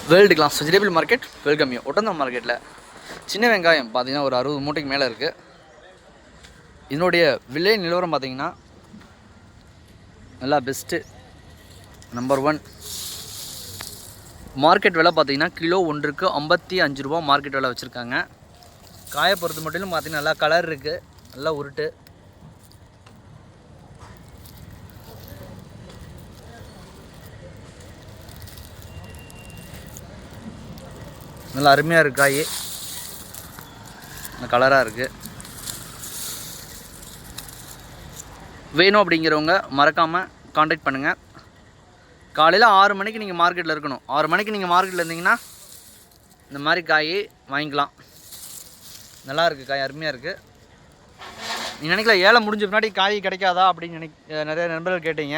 World class vegetable market welcome you. Oddanchatram மார்க்கெட்டில் சின்ன வெங்காயம் பார்த்தீங்கன்னா ஒரு 60 மூட்டைக்கு மேலே இருக்குது. இதனுடைய விலை நிலவரம் பார்த்தீங்கன்னா நல்லா பெஸ்ட்டு நம்பர் 1. மார்க்கெட் விலை பார்த்தீங்கன்னா கிலோ ஒன்றுக்கு 55 ரூபா மார்க்கெட் விலை வச்சுருக்காங்க. காயை பொறுத்த மட்டும் பார்த்தீங்கன்னா நல்லா கலர் இருக்குது, நல்லா உருட்டு. நல்லா அருமையாக இருக்குது, காய் கலராக இருக்குது. வேணும் அப்படிங்கிறவங்க மறக்காமல் காண்டாக்ட் பண்ணுங்கள். காலையில் 6 மணிக்கு நீங்கள் மார்க்கெட்டில் இருக்கணும். 6 மணிக்கு நீங்கள் மார்க்கெட்டில் இருந்தீங்கன்னா இந்த மாதிரி காய் வாங்கிக்கலாம். நல்லா இருக்குது, காய் அருமையாக இருக்குது. நீங்கள் நினைக்கல ஏழை முடிஞ்ச பின்னாடி காய் கிடைக்காதா அப்படின்னு நிறைய நண்பர்கள் கேட்டீங்க.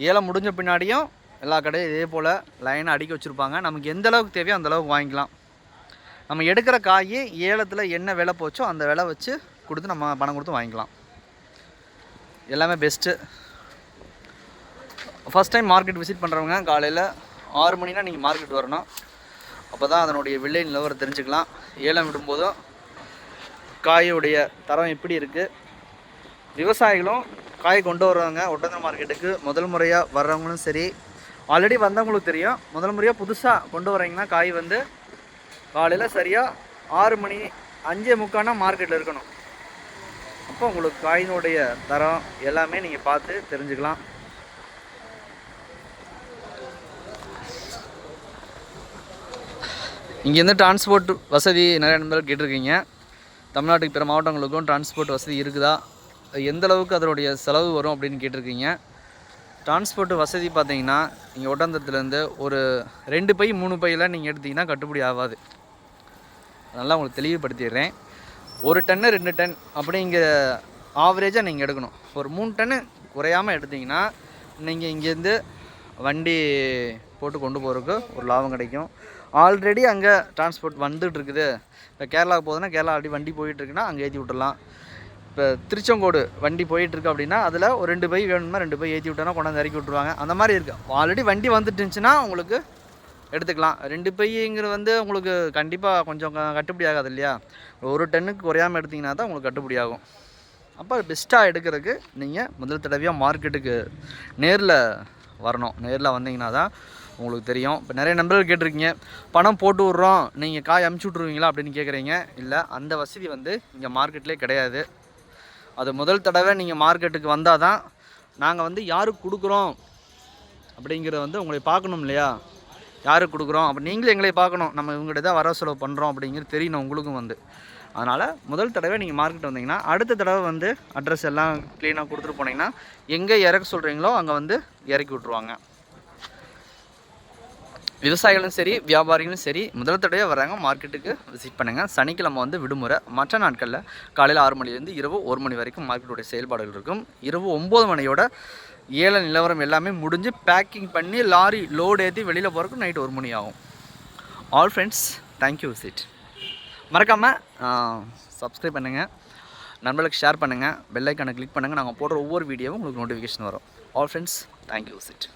ஏழை முடிஞ்ச பின்னாடியும் எல்லா கடையும் இதே போல் லைனாக அடுக்கி வச்சுருப்பாங்க. நமக்கு எந்த அளவுக்கு தேவையோ அந்த அளவுக்கு வாங்கிக்கலாம். நம்ம எடுக்கிற காய் ஏலத்தில் என்ன விலை போச்சோ அந்த விலை வச்சு கொடுத்து நம்ம பணம் கொடுத்து வாங்கிக்கலாம். எல்லாமே best. First time market visit பண்ணுறவங்க காலையில் 6 மணினா நீங்கள் மார்க்கெட் வரணும். அப்போ தான் அதனுடைய விலை நிலவரம் தெரிஞ்சுக்கலாம். ஏலம் விடும்போதும் காயோடைய தரம் எப்படி இருக்குது. விவசாயிகளும் காய் கொண்டு வருவாங்க ஒட்டந்தம் மார்க்கெட்டுக்கு. முதல் முறையாக வர்றவங்களும் சரி, ஆல்ரெடி வந்தவங்களுக்கு தெரியும். முதல் முறையாக புதுசாக கொண்டு வரீங்கன்னா காய் வந்து காலையில் சரியாக 6 மணி 5:45 மார்க்கெட்டில் இருக்கணும். அப்போ உங்களுக்கு காயினுடைய தரம் எல்லாமே நீங்கள் பார்த்து தெரிஞ்சுக்கலாம். இங்கேருந்து டிரான்ஸ்போர்ட் வசதி நிறைய நண்பர்கள் கேட்டிருக்கீங்க. தமிழ்நாட்டுக்கு பிற மாவட்டங்களுக்கும் டிரான்ஸ்போர்ட் வசதி இருக்குதா, எந்த அளவுக்கு அதனுடைய செலவு வரும் அப்படின்னு கேட்டிருக்கீங்க. டிரான்ஸ்போர்ட் வசதி பார்த்தீங்கன்னா இங்கே ஒட்டந்தத்துலேருந்து ஒரு 2 பை 3 பையெல்லாம் நீங்கள் எடுத்திங்கன்னா கட்டுப்படி ஆகாது. அதனால் உங்களுக்கு தெளிவுபடுத்திடுறேன். 1 டன்னு 2 டன் அப்படிங்கிற ஆவரேஜாக நீங்கள் எடுக்கணும். ஒரு 3 டன்னு குறையாமல் எடுத்திங்கன்னா நீங்கள் இங்கேருந்து வண்டி போட்டு கொண்டு போகிறதுக்கு ஒரு லாபம் கிடைக்கும். ஆல்ரெடி அங்கே டிரான்ஸ்போர்ட் வந்துட்டு இருக்குது. இப்போ கேரளாவுக்கு போகுதுன்னா கேரளா ஆல்ரெடி வண்டி போயிட்டுருக்குன்னா அங்கே ஏற்றி விட்டுடலாம். இப்போ திருச்செங்கோடு வண்டி போயிட்டுருக்கு அப்படின்னா அதில் ஒரு 2 பை வேணும்னா 2 பை ஏற்றி விட்டோன்னா கொண்டாந்து இறக்கி விட்ருவாங்க. அந்த மாதிரி இருக்குது. ஆல்ரெடி வண்டி வந்துட்டு இருந்துச்சுன்னா உங்களுக்கு எடுத்துக்கலாம். 2 பைங்கிறது வந்து உங்களுக்கு கண்டிப்பாக கொஞ்சம் கட்டுப்படி ஆகாது இல்லையா. 1 டன்னுக்கு குறையாமல் எடுத்திங்கன்னா தான் உங்களுக்கு கட்டுப்படி ஆகும். அப்போ பெஸ்ட்டாக எடுக்கிறதுக்கு நீங்கள் முதல் தடவையாக மார்க்கெட்டுக்கு நேரில் வரணும். நேரில் வந்தீங்கன்னா தான் உங்களுக்கு தெரியும். இப்போ நிறைய நண்பர்கள் கேட்டிருக்கீங்க, பணம் போட்டு விட்றோம் நீங்கள் காய் அமுச்சு விட்ருவீங்களா அப்படின்னு கேட்குறீங்க. இல்லை, அந்த வசதி வந்து இங்கே மார்க்கெட்லேயே கிடையாது. அது முதல் தடவை நீங்கள் மார்க்கெட்டுக்கு வந்தால் தான் நாங்கள் வந்து யாருக்கு கொடுக்குறோம் அப்படிங்கிறத வந்து உங்களை பார்க்கணும் இல்லையா. யாருக்கு கொடுக்குறோம் அப்போ நீங்களும் எங்களை பார்க்கணும். நம்ம இவங்ககிட்ட தான் வர செலவு பண்ணுறோம் அப்படிங்கிறது தெரியணும் உங்களுக்கும் வந்து. அதனால் முதல் தடவை நீங்கள் மார்க்கெட் வந்தீங்கன்னா அடுத்த தடவை வந்து அட்ரஸ் எல்லாம் க்ளீனாக கொடுத்துட்டு போனீங்கன்னா எங்கே இறக்க சொல்கிறீங்களோ அங்கே வந்து இறக்கி விட்ருவாங்க. விவசாயிகளும் சரி, வியாபாரிகளும் சரி, முதல் தடவை வர்றாங்க மார்க்கெட்டுக்கு விசிட் பண்ணுங்கள். சனிக்கிழமை வந்து விடுமுறை. மற்ற நாட்களில் காலையில் 6 மணிலேருந்து இரவு 1 மணி வரைக்கும் மார்க்கெட்டுடைய செயல்பாடுகள் இருக்கும். இரவு 9 மணியோட ஏல நிலவரம் எல்லாமே முடிஞ்சு பேக்கிங் பண்ணி லாரி லோடு ஏற்றி வெளியில் போகிறதுக்கு நைட்டு 1 மணி ஆகும். All friends, thank you visit. மறக்காமல் சப்ஸ்கிரைப் பண்ணுங்கள், நண்பர்களுக்கு ஷேர் பண்ணுங்கள், பெல் ஐக்கானை கிளிக் பண்ணுங்கள். நாங்கள் போடுற ஒவ்வொரு வீடியோவும் உங்களுக்கு நோட்டிஃபிகேஷன் வரும். All friends, thank you visit.